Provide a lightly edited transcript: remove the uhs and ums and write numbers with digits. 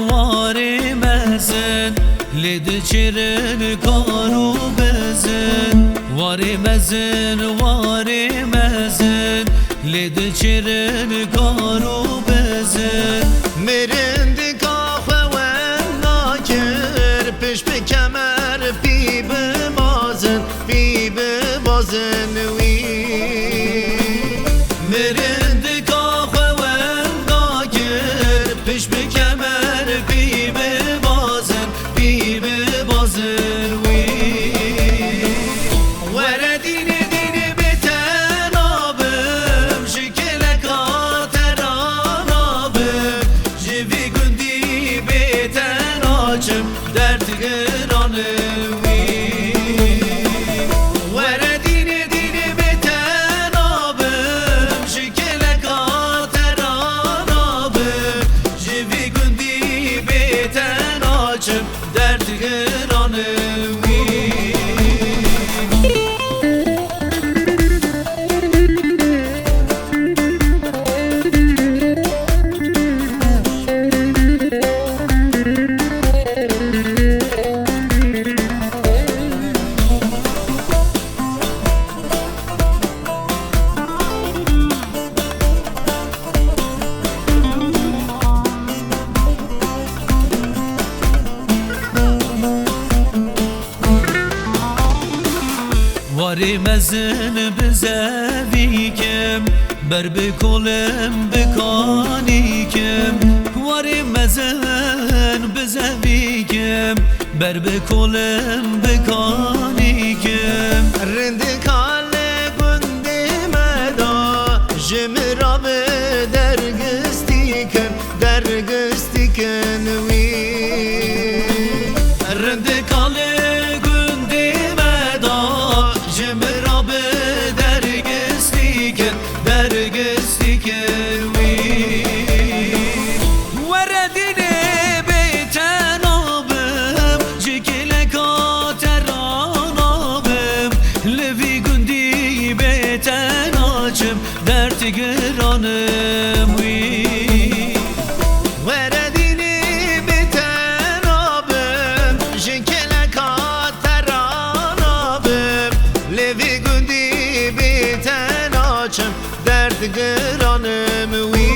واری مزن لید چرن کارو بزن واری مزن لید چرن کارو بزن مرند کافه و ناکر پیش به کمر پی ببازن وی مرند کافه و ناکر پیش به کمر پی ببازن وی وردین دین بتنابم شکل کاترانابم جوی گندی بیتن آچم درد گرانوی وردین دین بتنابم شکل کاترانابم جوی گندی بیتن آچم درد گرانوی واری مزن بزویکم بر بکلم بکانیکم واری مزن بزویکم بر بکلم بکانیکم رند کاله گندی مدا جمرا به درگستیکن وی رند کاله گندی مدا جمرا به درگستیکن وی وردینه بیتنابم جکل کاترانابم لوی گندی بیتناچم درد گرانم وی وردینی بتنابم جنکل کاترانابم لوی گندی بتناچم درد گرانم وی